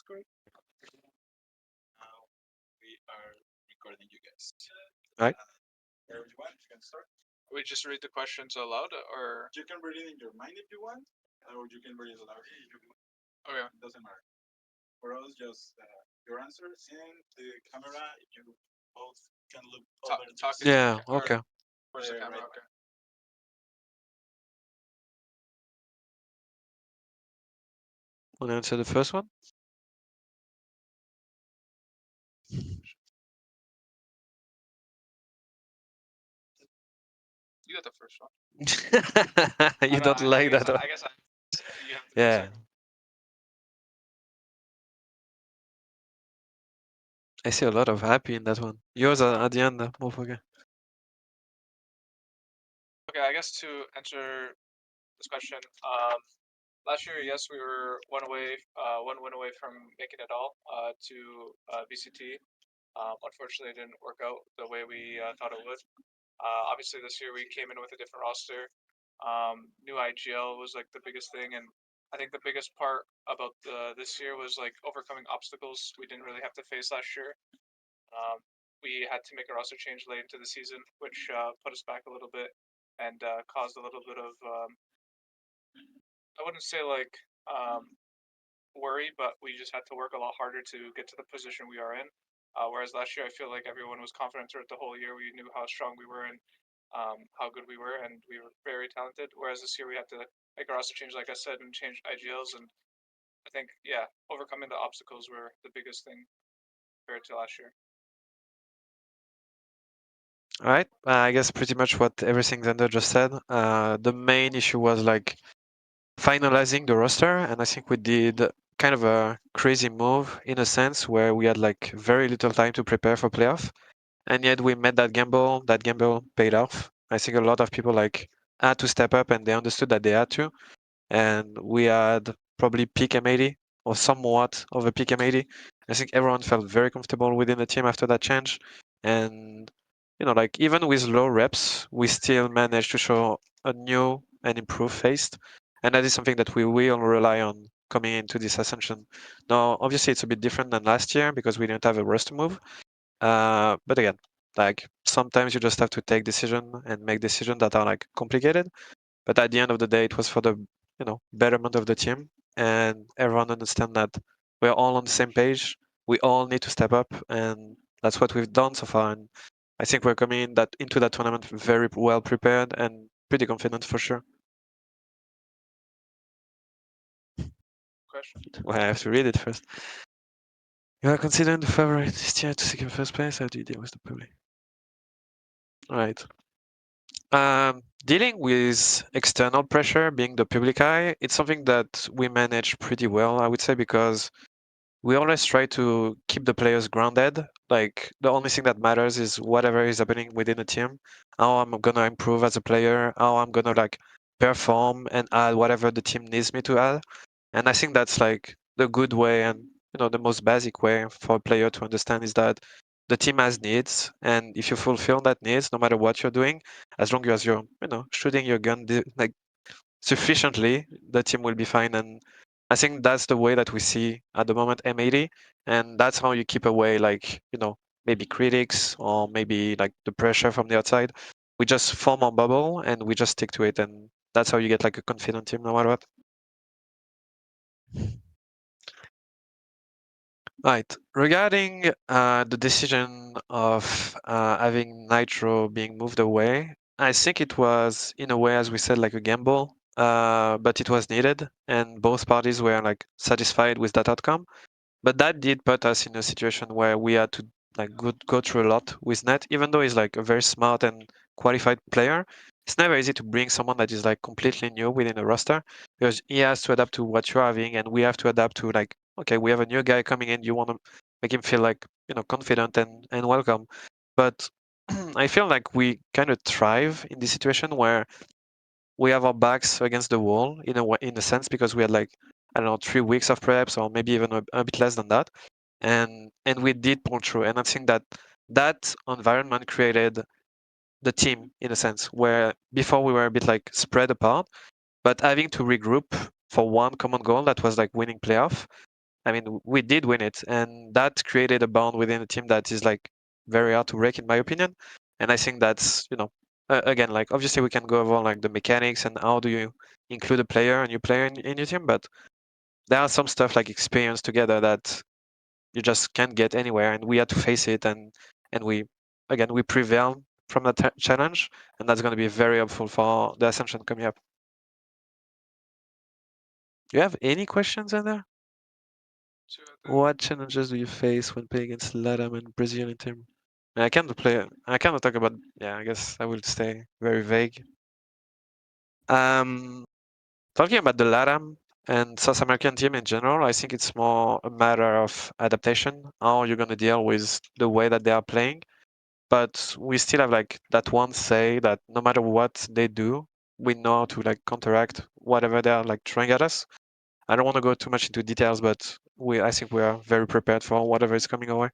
Discord. Now we are recording you guys. Right. Wherever you want, you can start. We just read the questions aloud, or You can read it in your mind if you want, or you can read it aloud if you want. okay, It doesn't matter. For us, just your answers and the camera. You both can look over talk this, into Yeah. the or Okay. where's the the camera? right Okay. Want to answer the first one? You got the first one. You Oh, no, don't like that one? I guess you have to Yeah. answer. I see a lot of happy in that one. Yours are at the end, motherfucker. Okay, I guess to answer this question, last year, yes, we were one win away from making it all to VCT. Unfortunately, it didn't work out the way we thought it would. Obviously, this year we came in with a different roster. New IGL was like the biggest thing, and I think the biggest part about this year was like overcoming obstacles we didn't really have to face last year. We had to make a roster change late into the season, which put us back a little bit and caused a little bit of I wouldn't say like worry, but we just had to work a lot harder to get to the position we are in. Whereas last year, I feel like everyone was confident throughout the whole year. We knew how strong we were and how good we were, and we were very talented. Whereas this year, we had to make a roster change, like I said, and change IGLs. And I think, yeah, overcoming the obstacles were the biggest thing compared to last year. All right. I guess pretty much what everything Zander just said. The main issue was like finalizing the roster, and I think we did kind of a crazy move in a sense where we had like very little time to prepare for playoff, and yet we made that gamble. That gamble paid off. I think a lot of people like had to step up, and they understood that they had to. And we had probably peak M80 or somewhat of a peak M80. I think everyone felt very comfortable within the team after that change, and like even with low reps, we still managed to show a new and improved face, and that is something that we will rely on coming into this ascension. Now, obviously, it's a bit different than last year because we didn't have a roster move, but again, like sometimes you just have to take decision and make decisions that are like complicated. But at the end of the day, it was for the betterment of the team, and everyone understand that we're all on the same page. We all need to step up, and that's what we've done so far. And I think we're coming into that tournament very well prepared and pretty confident for sure. Question. Well, I have to read it first. You are considered the favorite this year to secure first place. How do you deal with the public? All right. Dealing with external pressure, being the public eye, it's something that we manage pretty well, I would say, because we always try to keep the players grounded. Like the only thing that matters is whatever is happening within the team, how I'm gonna improve as a player, how I'm gonna like perform and add whatever the team needs me to add. And I think that's like the good way and the most basic way for a player to understand is that the team has needs, and if you fulfill that needs, no matter what you're doing, as long as you're shooting your gun like sufficiently, the team will be fine. And I think that's the way that we see at the moment M80, and that's how you keep away like maybe critics or maybe like the pressure from the outside. We just form our bubble and we just stick to it, and that's how you get like a confident team no matter what. Right. Regarding the decision of having Nitro being moved away, I think it was, in a way, as we said, like a gamble, but it was needed, and both parties were like satisfied with that outcome. But that did put us in a situation where we had to like go through a lot with Net, even though he's like a very smart and qualified player. It's never easy to bring someone that is like completely new within a roster because he has to adapt to what you're having, and we have to adapt to like, okay, we have a new guy coming in. You want to make him feel like confident and welcome. But I feel like we kind of thrive in this situation where we have our backs against the wall in a way, in a sense, because we had like I don't know 3 weeks of preps or maybe even a bit less than that, and we did pull through. And I think that environment created the team in a sense where before we were a bit like spread apart, but having to regroup for one common goal that was like winning playoff. I mean, we did win it, and that created a bond within the team that is like very hard to break, in my opinion. And I think that's, again, like obviously we can go over like the mechanics and how do you include a new player in your team, but there are some stuff like experience together that you just can't get anywhere, and we had to face it, and we prevailed from that challenge, and that's going to be very helpful for the Ascension coming up. Do you have any questions in there? What challenges do you face when playing against Latam and Brazilian team? I cannot talk about. Yeah, I guess I will stay very vague. Talking about the Latam and South American team in general, I think it's more a matter of adaptation, how you're going to deal with the way that they are playing. But we still have like that one say that no matter what they do, we know how to like counteract whatever they are like throwing at us. I don't want to go too much into details, but I think we are very prepared for whatever is coming our way.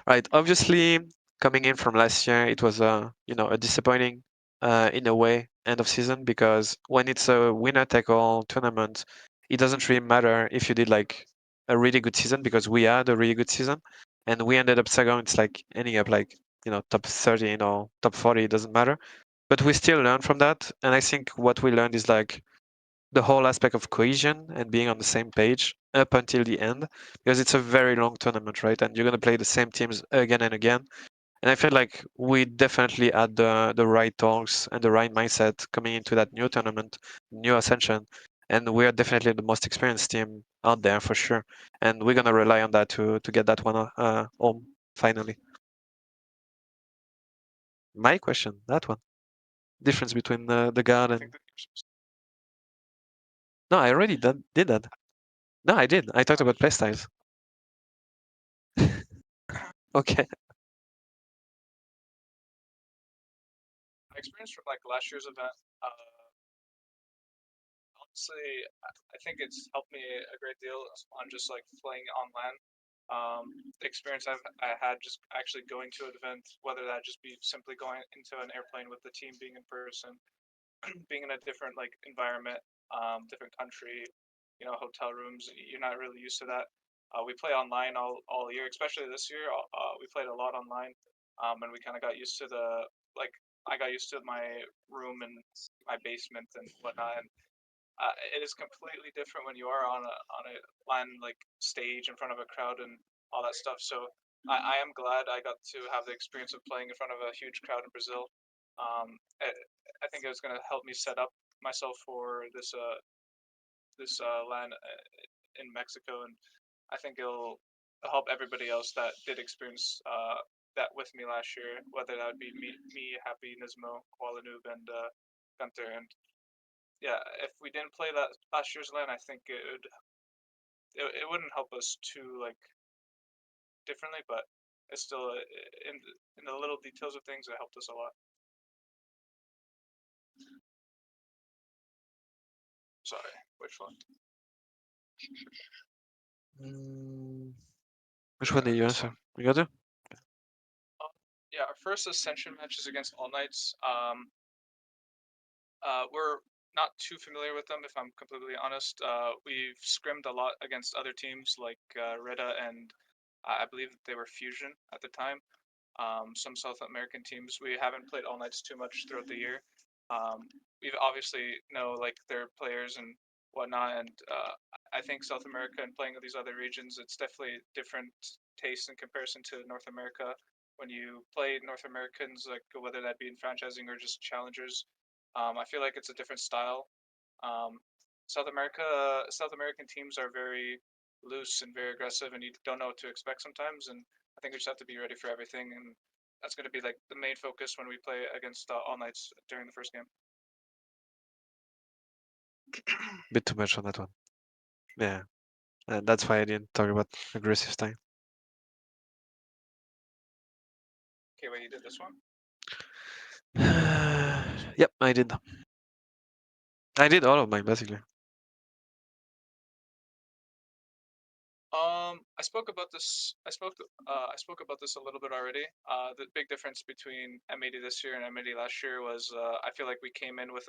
Right. Obviously, coming in from last year, it was a disappointing in a way end of season, because when it's a winner take all tournament, it doesn't really matter if you did like a really good season, because we had a really good season and we ended up second. It's like ending up like top 30 or top 40, it doesn't matter. But we still learn from that, and I think what we learned is like the whole aspect of cohesion and being on the same page up until the end, because it's a very long tournament, right? And you're going to play the same teams again and again. And I feel like we definitely had the right talks and the right mindset coming into that new tournament, new Ascension. And we are definitely the most experienced team out there for sure. And we're going to rely on that to get that one home finally. My question, that one. Difference between the guard and. No, I already did that. No, I did. I talked about playstyles. Okay. My experience from like last year's event, honestly, I think it's helped me a great deal on just like playing online. The experience I had just actually going to an event, whether that just be simply going into an airplane with the team, being in person, being in a different like environment, different country, hotel rooms. You're not really used to that. We play online all year, especially this year. We played a lot online, and we kind of got used to like I got used to my room and my basement and whatnot. And it is completely different when you are on a LAN like stage in front of a crowd and all that stuff. So I am glad I got to have the experience of playing in front of a huge crowd in Brazil. I think it was going to help me set up myself for this LAN in Mexico, and I think it'll help everybody else that did experience that with me last year, whether that would be me Happy, Nismo, koalanoob, and Gunther. And yeah, if we didn't play that last year's LAN, I think it wouldn't help us too like differently, but it's still in the little details of things, it helped us a lot. Sorry, which one? Which one did you answer? You got to? Yeah, our first Ascension match is against All Knights. We're not too familiar with them, if I'm completely honest. We've scrimmed a lot against other teams like Reda and I believe they were Fusion at the time. Some South American teams. We haven't played All Knights too much throughout the year. We obviously know like their players and whatnot, and I think South America and playing with these other regions, it's definitely different taste in comparison to North America. When you play North Americans, like whether that be in franchising or just challengers, I feel like it's a different style. Um, South American teams are very loose and very aggressive, and you don't know what to expect sometimes. And I think we just have to be ready for everything, and that's going to be like the main focus when we play against All Knights during the first game. Bit too much on that one. Yeah. That's why I didn't talk about aggressive style. Okay, wait, you did this one? Yep, I did. I did all of mine basically. I spoke about this. I spoke about this a little bit already. The big difference between M80 this year and M80 last year was I feel like we came in with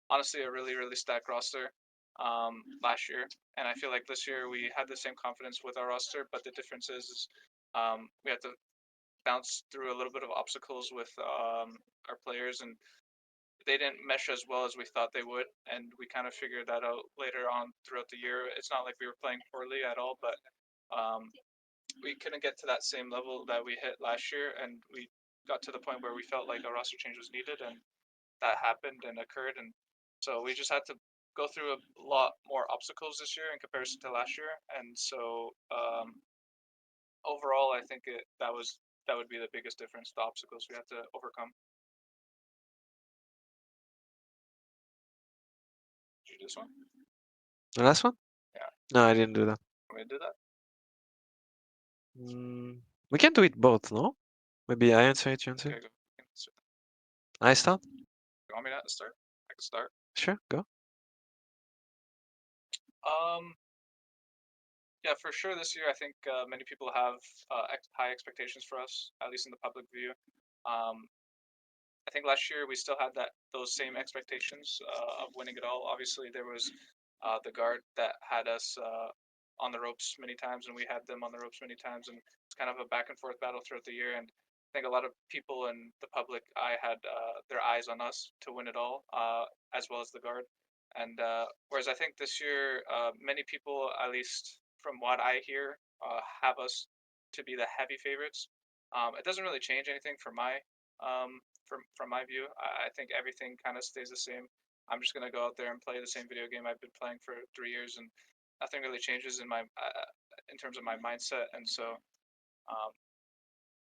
honestly a really stacked roster. last year, and I feel like this year we had the same confidence with our roster, but the difference is we had to bounce through a little bit of obstacles with our players, and they didn't mesh as well as we thought they would, and we kind of figured that out later on throughout the year. It's not like we were playing poorly at all, but we couldn't get to that same level that we hit last year, and we got to the point where we felt like a roster change was needed, and that happened and occurred, and so we just had to go through a lot more obstacles this year in comparison to last year, and so overall, I think that would be the biggest difference, the obstacles we had to overcome. Did you do this one? The last one? Yeah. No, I didn't do that. Want me to do that? We can do it both, no? Maybe I answer it, you answer Okay, it. go. I start? You want me to start? I can start. Sure, go. Yeah, for sure. This year, I think many people have high expectations for us, at least in the public view. I think last year we still had those same expectations of winning it all. Obviously, there was the guard that had us on the ropes many times, and we had them on the ropes many times, and it's kind of a back and forth battle throughout the year. And I think a lot of people in the public eye had their eyes on us to win it all, as well as the guard. And whereas I think this year, many people, at least from what I hear, have us to be the heavy favorites. It doesn't really change anything for my from my view. I think everything kind of stays the same. I'm just gonna go out there and play the same video game I've been playing for 3 years, and nothing really changes in terms of my mindset. And so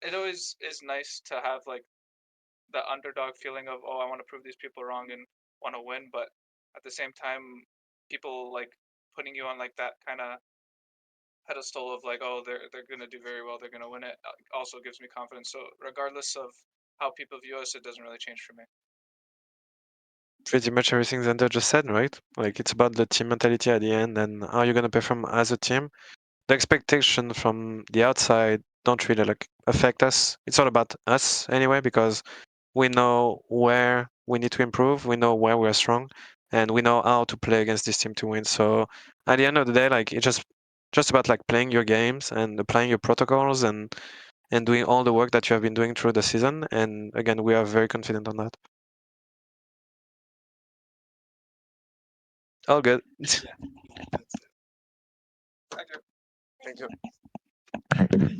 it always is nice to have like the underdog feeling of, oh, I want to prove these people wrong and want to win, but at the same time, people like putting you on like that kind of pedestal of like, oh, they're gonna do very well, they're gonna win it, also gives me confidence. So regardless of how people view us, it doesn't really change for me. Pretty much everything Zander just said, right? Like it's about the team mentality at the end and how you're gonna perform as a team. The expectation from the outside don't really like affect us. It's all about us anyway, because we know where we need to improve, we know where we're strong, and we know how to play against this team to win. So at the end of the day, like it's just about like playing your games and applying your protocols and doing all the work that you have been doing through the season. And again, we are very confident on that. All good. Yeah, that's it. Thank you. Thank you.